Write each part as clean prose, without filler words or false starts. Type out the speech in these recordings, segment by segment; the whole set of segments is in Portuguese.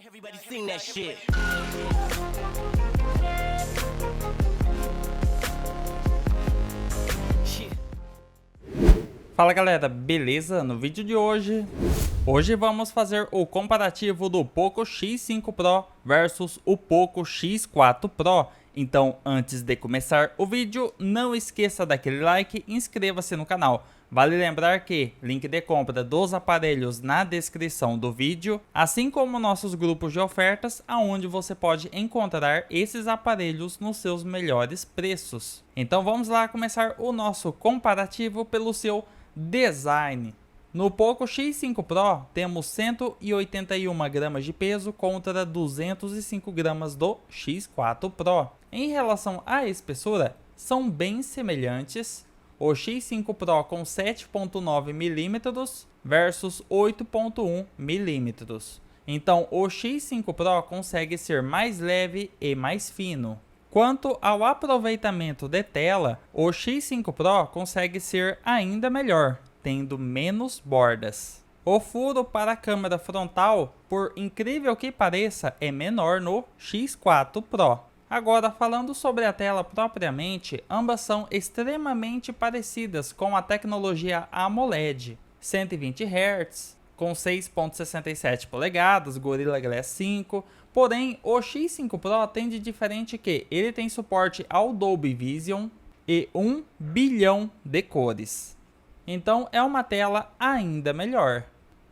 Everybody sing that shit. Fala galera, beleza? No vídeo de hoje vamos fazer o comparativo do Poco X5 Pro versus o Poco X4 Pro. Então, antes de começar o vídeo, não esqueça daquele like e inscreva-se no canal. Vale lembrar que link de compra dos aparelhos na descrição do vídeo, assim como nossos grupos de ofertas, aonde você pode encontrar esses aparelhos nos seus melhores preços. Então vamos lá começar o nosso comparativo pelo seu design. No Poco X5 Pro temos 181 gramas de peso contra 205 gramas do X4 Pro. Em relação à espessura, são bem semelhantes. O X5 Pro com 7.9 mm versus 8.1 mm. Então o X5 Pro consegue ser mais leve e mais fino. Quanto ao aproveitamento de tela, o X5 Pro consegue ser ainda melhor, tendo menos bordas. O furo para a câmera frontal, por incrível que pareça, é menor no X4 Pro. Agora, falando sobre a tela propriamente, ambas são extremamente parecidas com a tecnologia AMOLED, 120 Hz, com 6.67 polegadas, Gorilla Glass 5, porém o X5 Pro tem de diferente que ele tem suporte ao Dolby Vision e 1 bilhão de cores. Então é uma tela ainda melhor.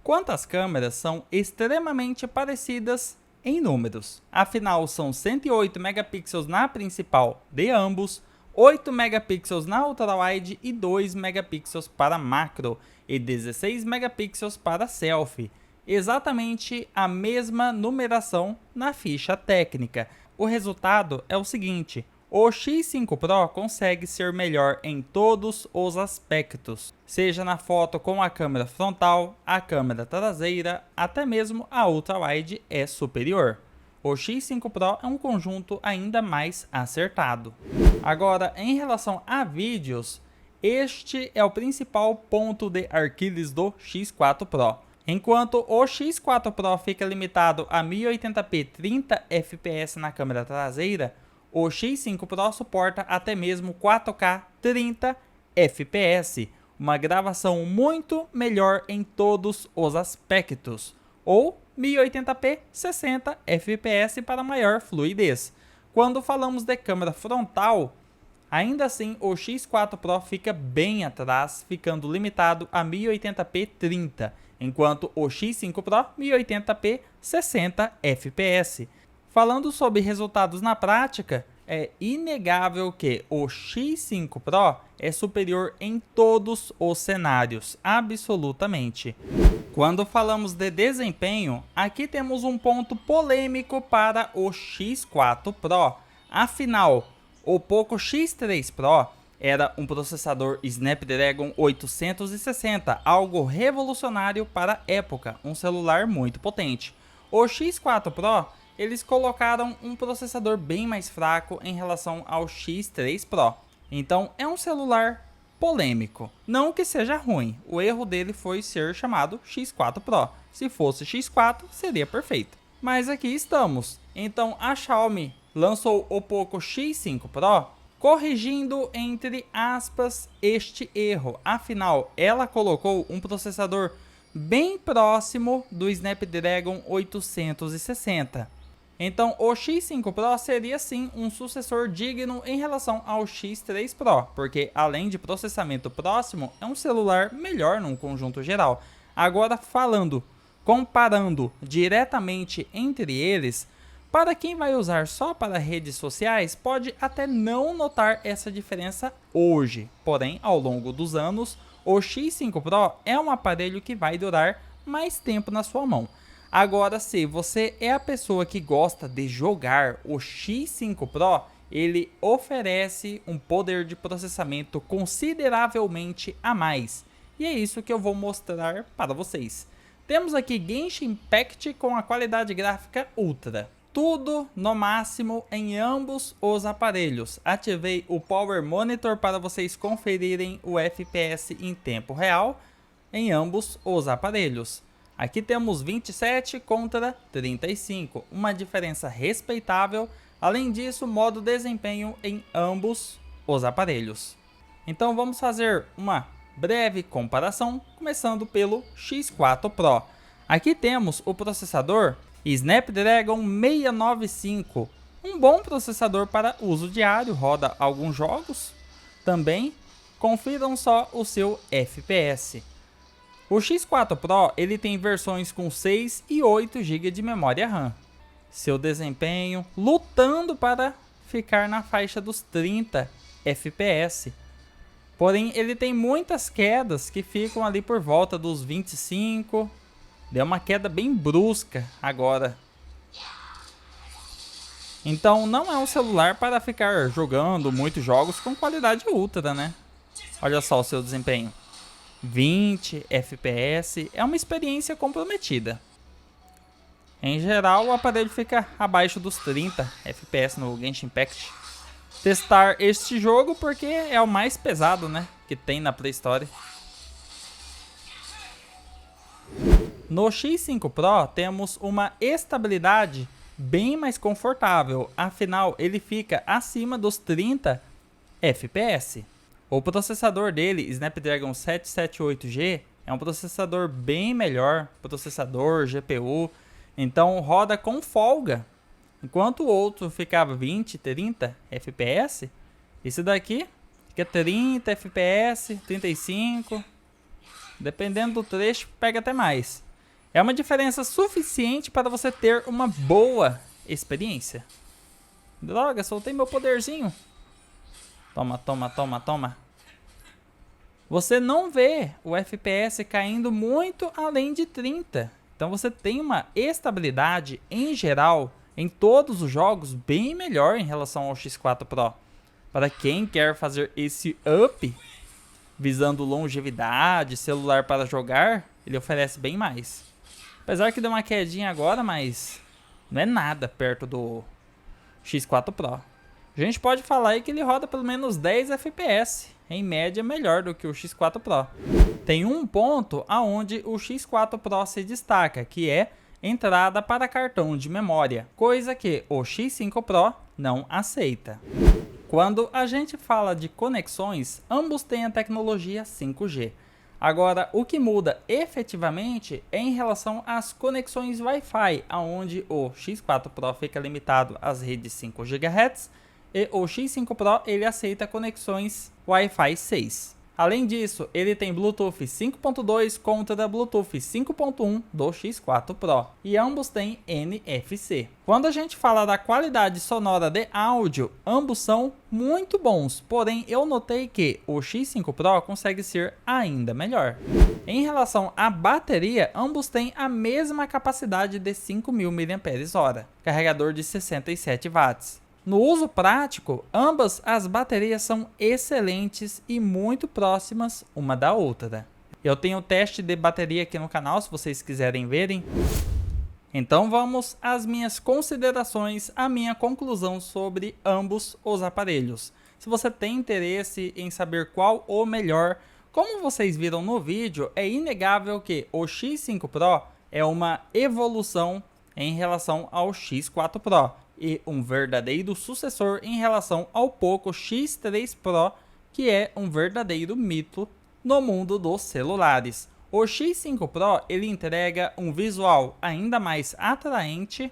Quanto às câmeras, são extremamente parecidas em números, afinal são 108 megapixels na principal de ambos, 8 megapixels na ultrawide e 2 megapixels para macro e 16 megapixels para selfie, exatamente a mesma numeração na ficha técnica. O resultado é o seguinte: o X5 Pro consegue ser melhor em todos os aspectos, seja na foto com a câmera frontal, a câmera traseira, até mesmo a ultrawide é superior. O X5 Pro é um conjunto ainda mais acertado. Agora, em relação a vídeos, este é o principal ponto de Aquiles do X4 Pro. Enquanto o X4 Pro fica limitado a 1080p 30 fps na câmera traseira, o X5 Pro suporta até mesmo 4K 30 fps, uma gravação muito melhor em todos os aspectos, ou 1080p 60 fps para maior fluidez. Quando falamos de câmera frontal, ainda assim o X4 Pro fica bem atrás, ficando limitado a 1080p 30, enquanto o X5 Pro 1080p 60 fps. Falando sobre resultados na prática, é inegável que o X5 Pro é superior em todos os cenários, absolutamente. Quando falamos de desempenho, aqui temos um ponto polêmico para o X4 Pro. Afinal, o Poco X3 Pro era um processador Snapdragon 860, algo revolucionário para a época, um celular muito potente. O X4 Pro, eles colocaram um processador bem mais fraco em relação ao X3 Pro. Então é um celular polêmico. Não que seja ruim, o erro dele foi ser chamado X4 Pro. Se fosse X4, seria perfeito. Mas aqui estamos. Então a Xiaomi lançou o Poco X5 Pro, corrigindo entre aspas este erro. Afinal, ela colocou um processador bem próximo do Snapdragon 860. Então o X5 Pro seria sim um sucessor digno em relação ao X3 Pro, porque além de processamento próximo, é um celular melhor num conjunto geral. Agora comparando diretamente entre eles, para quem vai usar só para redes sociais, pode até não notar essa diferença hoje, porém ao longo dos anos, o X5 Pro é um aparelho que vai durar mais tempo na sua mão. Agora, se você é a pessoa que gosta de jogar, o X5 Pro, ele oferece um poder de processamento consideravelmente a mais. E é isso que eu vou mostrar para vocês. Temos aqui Genshin Impact com a qualidade gráfica Ultra. Tudo no máximo em ambos os aparelhos. Ativei o Power Monitor para vocês conferirem o FPS em tempo real em ambos os aparelhos. Aqui temos 27 contra 35, uma diferença respeitável. Além disso, modo desempenho em ambos os aparelhos. Então vamos fazer uma breve comparação, começando pelo X4 Pro. Aqui temos o processador Snapdragon 695, um bom processador para uso diário, roda alguns jogos. Também confiram só o seu FPS. O X4 Pro ele tem versões com 6 e 8 GB de memória RAM. Seu desempenho lutando para ficar na faixa dos 30 FPS. Porém, ele tem muitas quedas que ficam ali por volta dos 25. Deu uma queda bem brusca agora. Então não é um celular para ficar jogando muitos jogos com qualidade ultra, né? Olha só o seu desempenho. 20 FPS é uma experiência comprometida. Em geral, o aparelho fica abaixo dos 30 FPS no Genshin Impact. Testar este jogo porque é o mais pesado, né, que tem na Play Store. No X5 Pro temos uma estabilidade bem mais confortável, afinal ele fica acima dos 30 FPS. O processador dele, Snapdragon 778G, é um processador bem melhor, processador, GPU, então roda com folga. Enquanto o outro ficava 20, 30 FPS, esse daqui fica 30 FPS, 35, dependendo do trecho pega até mais. É uma diferença suficiente para você ter uma boa experiência. Droga, soltei meu poderzinho. Toma, toma, toma, toma. Você não vê o FPS caindo muito além de 30. Então você tem uma estabilidade em geral em todos os jogos bem melhor em relação ao X4 Pro. Para quem quer fazer esse up, visando longevidade, celular para jogar, ele oferece bem mais. Apesar que deu uma quedinha agora, mas não é nada perto do X4 Pro. A gente pode falar aí que ele roda pelo menos 10 FPS, em média melhor do que o X4 Pro. Tem um ponto aonde o X4 Pro se destaca, que é entrada para cartão de memória, coisa que o X5 Pro não aceita. Quando a gente fala de conexões, ambos têm a tecnologia 5G. Agora, o que muda efetivamente é em relação às conexões Wi-Fi, onde o X4 Pro fica limitado às redes 5 GHz e o X5 Pro ele aceita conexões Wi-Fi 6. Além disso, ele tem Bluetooth 5.2 contra Bluetooth 5.1 do X4 Pro e ambos têm NFC. Quando a gente fala da qualidade sonora de áudio, ambos são muito bons, porém eu notei que o X5 Pro consegue ser ainda melhor. Em relação à bateria, ambos têm a mesma capacidade de 5.000 mAh, carregador de 67 watts. No uso prático, ambas as baterias são excelentes e muito próximas uma da outra. Eu tenho teste de bateria aqui no canal, se vocês quiserem verem. Então vamos às minhas considerações, a minha conclusão sobre ambos os aparelhos. Se você tem interesse em saber qual o melhor, como vocês viram no vídeo, é inegável que o X5 Pro é uma evolução em relação ao X4 Pro. E um verdadeiro sucessor em relação ao Poco X3 Pro, que é um verdadeiro mito no mundo dos celulares. O X5 Pro ele entrega um visual ainda mais atraente,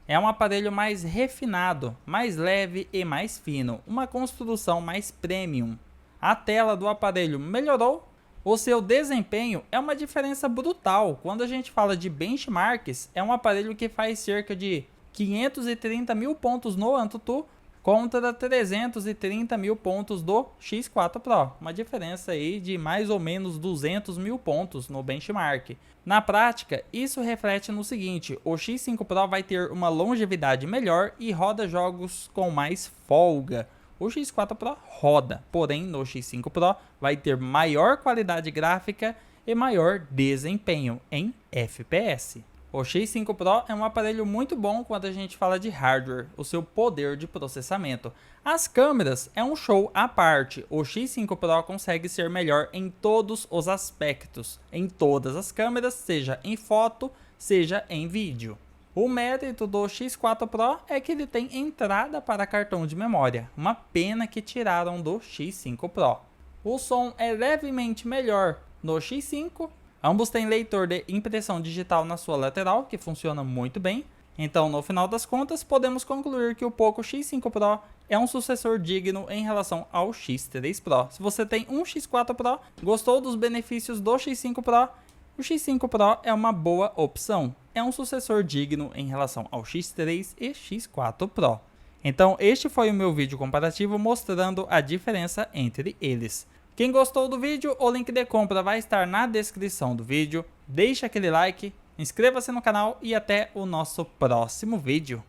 é um aparelho mais refinado, mais leve e mais fino, uma construção mais premium. A tela do aparelho melhorou, o seu desempenho é uma diferença brutal. Quando a gente fala de benchmarks, é um aparelho que faz cerca de 530 mil pontos no AnTuTu contra 330 mil pontos do X4 Pro. Uma diferença aí de mais ou menos 200 mil pontos no benchmark. Na prática, isso reflete no seguinte: o X5 Pro vai ter uma longevidade melhor e roda jogos com mais folga. O X4 Pro roda, porém no X5 Pro vai ter maior qualidade gráfica e maior desempenho em FPS. O X5 Pro é um aparelho muito bom quando a gente fala de hardware, o seu poder de processamento. As câmeras é um show à parte, o X5 Pro consegue ser melhor em todos os aspectos, em todas as câmeras, seja em foto, seja em vídeo. O mérito do X4 Pro é que ele tem entrada para cartão de memória, uma pena que tiraram do X5 Pro. O som é levemente melhor no X5, ambos têm leitor de impressão digital na sua lateral, que funciona muito bem. Então, no final das contas, podemos concluir que o Poco X5 Pro é um sucessor digno em relação ao X3 Pro. Se você tem um X4 Pro, gostou dos benefícios do X5 Pro, o X5 Pro é uma boa opção. É um sucessor digno em relação ao X3 e X4 Pro. Então, este foi o meu vídeo comparativo mostrando a diferença entre eles. Quem gostou do vídeo, o link de compra vai estar na descrição do vídeo. Deixe aquele like, inscreva-se no canal e até o nosso próximo vídeo.